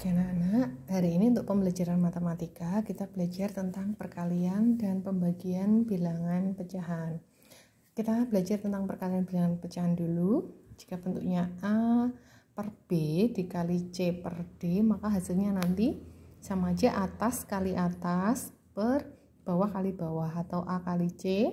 Oke anak-anak, hari ini untuk pembelajaran matematika kita belajar tentang perkalian dan pembagian bilangan pecahan. Kita belajar tentang perkalian bilangan pecahan dulu. Jika bentuknya A per B dikali C per D, maka hasilnya nanti sama aja atas kali atas per bawah kali bawah, atau A kali C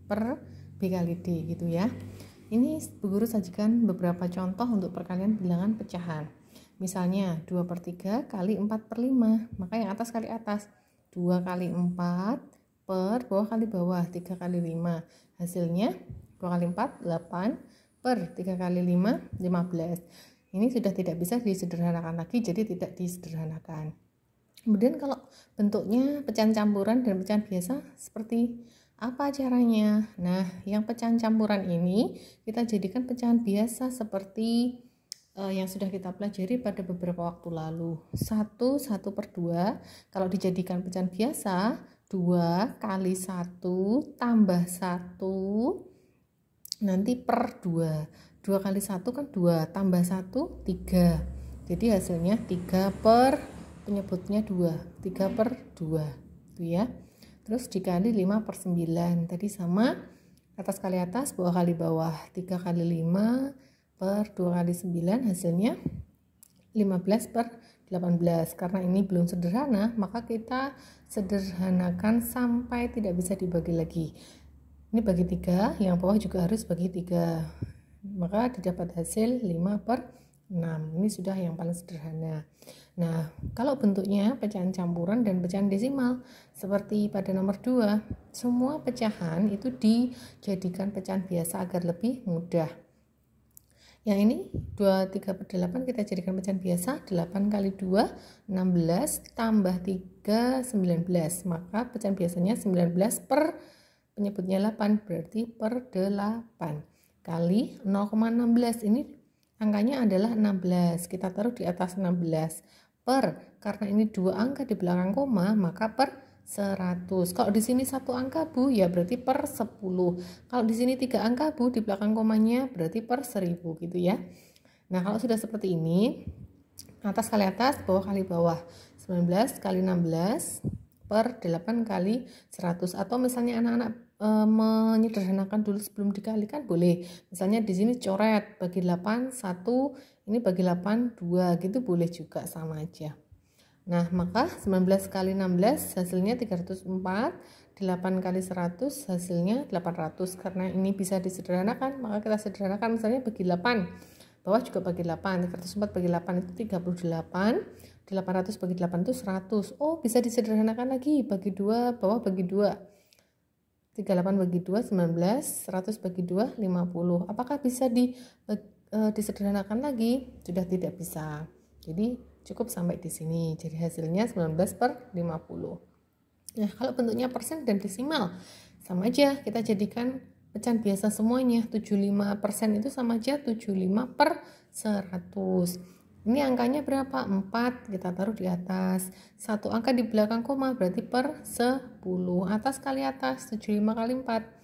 per B kali D gitu ya. Ini Bu Guru sajikan beberapa contoh untuk perkalian bilangan pecahan. Misalnya 2/3 kali 4/5, maka yang atas kali atas 2 kali 4 per bawah kali bawah 3 kali 5. Hasilnya 2 kali 4 8 per 3 kali 5 15. Ini sudah tidak bisa disederhanakan lagi, jadi tidak disederhanakan. Kemudian kalau bentuknya pecahan campuran dan pecahan biasa seperti apa caranya? Nah, yang pecahan campuran ini kita jadikan pecahan biasa seperti yang sudah kita pelajari pada beberapa waktu lalu. 1 per 2, kalau dijadikan pecahan biasa 2 kali 1 tambah 1 nanti per 2. 2 kali 1 kan 2 tambah 1 3. Jadi hasilnya 3 per penyebutnya 2, 3 per 2 itu ya. Terus dikali 5 per 9, tadi sama atas kali atas bawah kali bawah, 3 kali 5 per 2 kali 9 hasilnya 15 per 18. Karena ini belum sederhana, maka kita sederhanakan sampai tidak bisa dibagi lagi. Ini bagi 3, yang bawah juga harus bagi 3, maka didapat hasil 5 per 6. Ini sudah yang paling sederhana. Nah, kalau bentuknya pecahan campuran dan pecahan desimal seperti pada nomor 2, semua pecahan itu dijadikan pecahan biasa agar lebih mudah. Yang ini 23/8 kita jadikan pecahan biasa. 8 kali 2 16 tambah 3 19, maka pecahan biasanya 19 per penyebutnya 8, berarti per 8 kali 0,16. Ini angkanya adalah 16, kita taruh di atas 16 per, karena ini 2 angka di belakang koma maka per 100. Kalau di sini 1 angka Bu, ya berarti per 10. Kalau di sini 3 angka Bu, di belakang komanya berarti per 1000 gitu ya. Nah, kalau sudah seperti ini, atas kali atas, bawah kali bawah. 19 kali 16 per 8 kali 100. Atau misalnya anak-anak menyederhanakan dulu sebelum dikalikan boleh. Misalnya di sini coret bagi 8 1, ini bagi 8 2 gitu boleh juga, sama aja. Nah, maka 19 kali 16 hasilnya 304, 8 kali 100 hasilnya 800. Karena ini bisa disederhanakan, maka kita sederhanakan, misalnya bagi 8. Bawah juga bagi 8, 304 bagi 8 itu 38, 800 bagi 8 itu 100. Oh, bisa disederhanakan lagi, bagi 2, bawah bagi 2. 38 bagi 2 19, 100 bagi 2 50. Apakah bisa disederhanakan lagi? Sudah tidak bisa. Jadi cukup sampai di sini. Jadi hasilnya 19 per 50. Nah, kalau bentuknya persen dan desimal sama aja, kita jadikan pecahan biasa semuanya. 75% itu sama aja 75 per 100. Ini angkanya berapa? 4, kita taruh di atas. 1 angka di belakang koma berarti per 10. Atas kali atas, 75 kali 4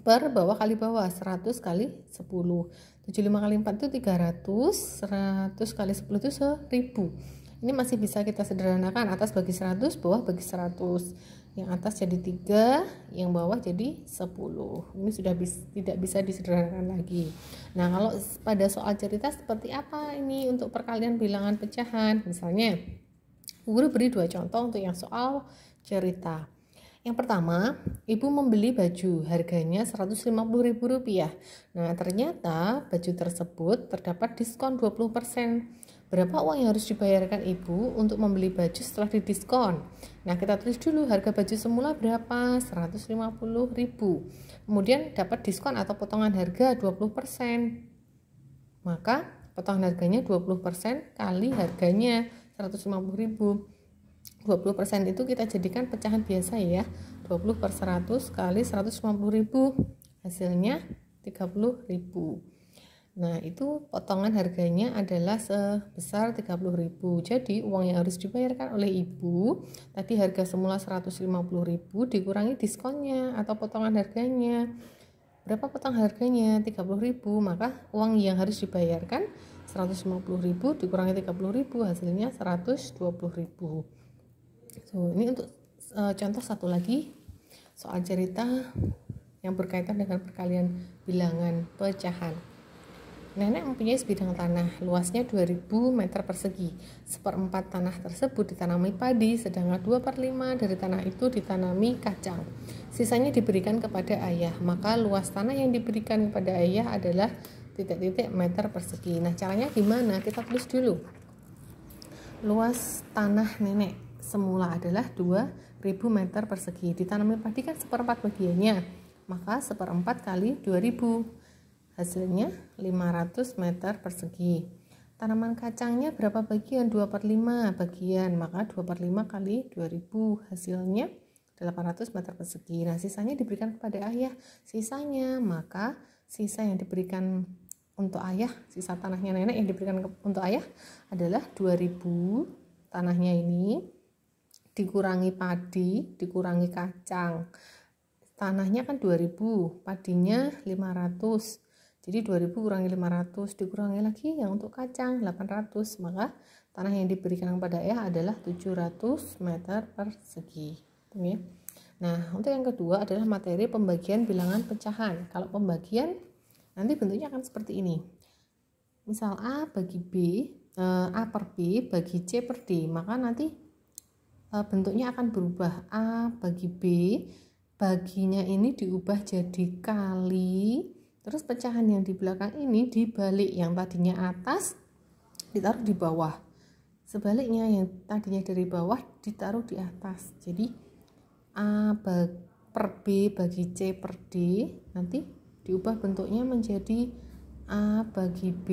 per bawah kali bawah, 100 kali 10. 75 kali 4 itu 300, 100 kali 10 itu 1000. Ini masih bisa kita sederhanakan, atas bagi 100, bawah bagi 100. Yang atas jadi 3, yang bawah jadi 10. Ini sudah tidak bisa disederhanakan lagi. Nah, kalau pada soal cerita seperti apa ini untuk perkalian bilangan pecahan? Misalnya, guru beri 2 contoh untuk yang soal cerita. Yang pertama, ibu membeli baju, harganya Rp150.000. Nah, ternyata baju tersebut terdapat diskon 20%. Berapa uang yang harus dibayarkan ibu untuk membeli baju setelah didiskon? Nah, kita tulis dulu harga baju semula berapa? Rp150.000. Kemudian dapat diskon atau potongan harga 20%. Maka potongan harganya 20% kali harganya Rp150.000. 20% itu kita jadikan pecahan biasa ya. 20 per 100 kali 150.000, hasilnya 30.000. Nah, itu potongan harganya adalah sebesar 30.000. Jadi uang yang harus dibayarkan oleh ibu tadi harga semula 150.000 dikurangi diskonnya atau potongan harganya. Berapa potongan harganya? 30.000. Maka uang yang harus dibayarkan 150.000 dikurangi 30.000 hasilnya 120.000. So, ini untuk contoh satu lagi soal cerita yang berkaitan dengan perkalian bilangan pecahan. Nenek mempunyai sebidang tanah, luasnya 2000 meter persegi. 1/4 tanah tersebut ditanami padi, sedangkan 2/5 dari tanah itu ditanami kacang. Sisanya diberikan kepada ayah, maka luas tanah yang diberikan kepada ayah adalah titik-titik meter persegi. Nah, caranya gimana? Kita tulis dulu. Luas tanah nenek semula adalah 2000 meter persegi. Ditanami padi kan 1/4 bagiannya, maka 1/4 kali 2000. Hasilnya 500 meter persegi. Tanaman kacangnya berapa bagian? 2/5 bagian, maka 2/5 kali 2000 hasilnya 800 meter persegi. Nah, sisanya diberikan kepada ayah. Sisanya, maka sisa yang diberikan untuk ayah, sisa tanahnya nenek yang diberikan untuk ayah adalah 2000 tanahnya ini dikurangi padi, dikurangi kacang. Tanahnya kan 2000, padinya 500. Jadi 2000 kurangi 500 dikurangi lagi yang untuk kacang 800, maka tanah yang diberikan kepada ayah adalah 700 meter persegi. Nah, untuk yang kedua adalah materi pembagian bilangan pecahan. Kalau pembagian nanti bentuknya akan seperti ini. Misal A bagi B, A per B bagi C per D, maka nanti bentuknya akan berubah. A bagi B, baginya ini diubah jadi kali. Terus pecahan yang di belakang ini dibalik, yang tadinya atas ditaruh di bawah. Sebaliknya yang tadinya dari bawah ditaruh di atas. Jadi A per B bagi C per D nanti diubah bentuknya menjadi A bagi B,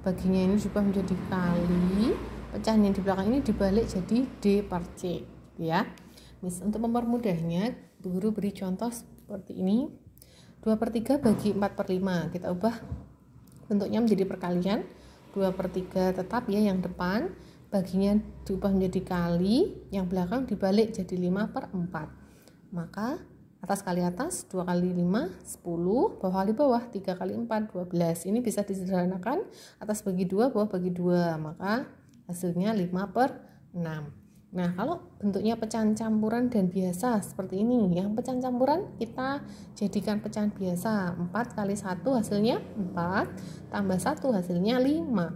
baginya ini diubah menjadi kali, pecahan yang di belakang ini dibalik jadi D per C, ya. Untuk mempermudahnya, guru beri contoh seperti ini. 2/3 bagi 4/5, kita ubah bentuknya menjadi perkalian. 2/3 tetap ya yang depan, baginya diubah menjadi kali, yang belakang dibalik jadi 5/4. Maka atas kali atas 2 kali 5 10, bawah kali bawah 3 kali 4 12. Ini bisa disederhanakan, atas bagi 2, bawah bagi 2, maka hasilnya 5/6. Nah, kalau bentuknya pecahan campuran dan biasa seperti ini, yang pecahan campuran kita jadikan pecahan biasa. 4 kali 1 hasilnya 4, tambah 1 hasilnya 5.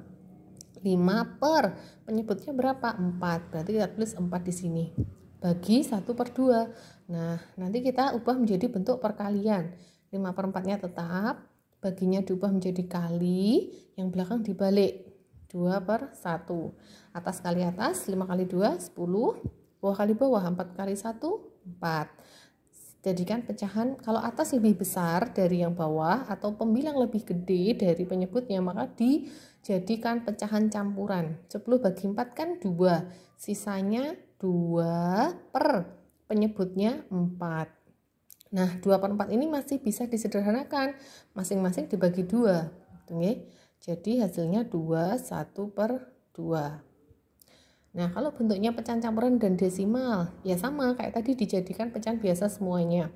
5 per penyebutnya berapa? 4. Berarti kita tulis 4 di sini. Bagi 1/2. Nah, nanti kita ubah menjadi bentuk perkalian. 5/4-nya tetap, baginya diubah menjadi kali, yang belakang dibalik. 2/1. Atas kali atas 5 kali 2 10, bawah kali bawah 4 kali 1 4. Jadikan pecahan, kalau atas lebih besar dari yang bawah atau pembilang lebih gede dari penyebutnya, maka dijadikan pecahan campuran. 10 bagi 4 kan 2, sisanya 2 per penyebutnya 4. Nah, 2/4 ini masih bisa disederhanakan, masing-masing dibagi 2, oke. Jadi hasilnya 2, 1/2. Nah, kalau bentuknya pecahan campuran dan desimal, ya sama kayak tadi, dijadikan pecahan biasa semuanya.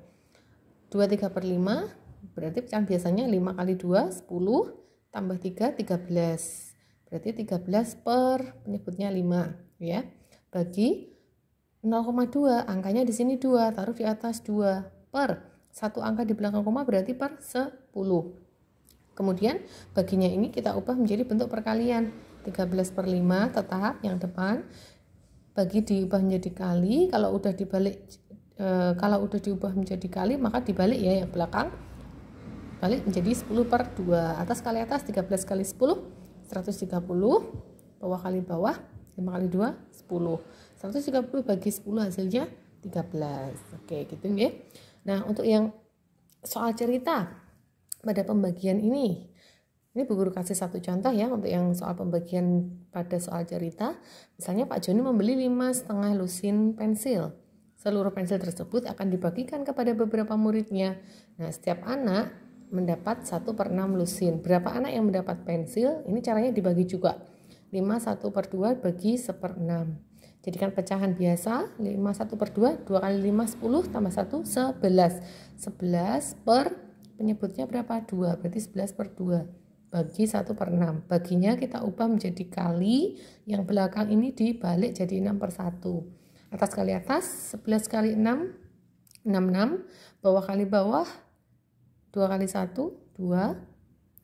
2/3/5, berarti pecahan biasanya 5 kali 2, 10, tambah 3, 13. Berarti 13 per penyebutnya 5, ya. Bagi 0,2, angkanya di sini 2, taruh di atas 2, per satu angka di belakang koma berarti per 10. Kemudian baginya ini kita ubah menjadi bentuk perkalian. 13/5 tetap yang depan, bagi diubah menjadi kali. Kalau udah diubah menjadi kali, maka dibalik ya yang belakang, balik menjadi 10/2. Atas kali atas 13 kali 10 130, bawah kali bawah 5 kali 2 10. 130 bagi 10 hasilnya 13. Oke, gitu ya. Nah, untuk yang soal cerita pada pembagian ini bu guru kasih satu contoh ya untuk yang soal pembagian pada soal cerita. Misalnya Pak Joni membeli 5,5 lusin pensil. Seluruh pensil tersebut akan dibagikan kepada beberapa muridnya. Nah, setiap anak mendapat 1/6 lusin. Berapa anak yang mendapat pensil? Ini caranya dibagi juga. 5 1/2 bagi 1/6. Jadikan pecahan biasa. 5 1/2, 2 kali 5 10, tambah 1 11. 11 per penyebutnya berapa? 2, berarti 11/2 bagi 1/6. Baginya kita ubah menjadi kali, yang belakang ini dibalik jadi 6/1. Atas kali atas, 11 kali 6, 66. Bawah kali bawah, 2 kali 1, 2.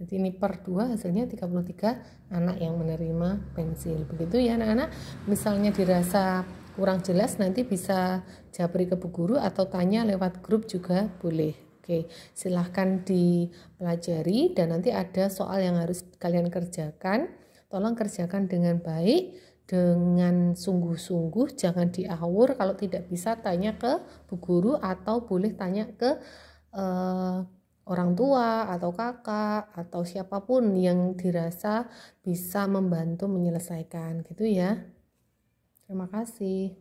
Jadi ini per 2, hasilnya 33 anak yang menerima pensil. Begitu ya anak-anak. Misalnya dirasa kurang jelas, nanti bisa japri ke Bu Guru atau tanya lewat grup juga boleh. Oke, silahkan dipelajari dan nanti ada soal yang harus kalian kerjakan. Tolong kerjakan dengan baik, dengan sungguh-sungguh, jangan diawur. Kalau tidak bisa tanya ke Bu Guru atau boleh tanya ke orang tua atau kakak atau siapapun yang dirasa bisa membantu menyelesaikan gitu ya. Terima kasih.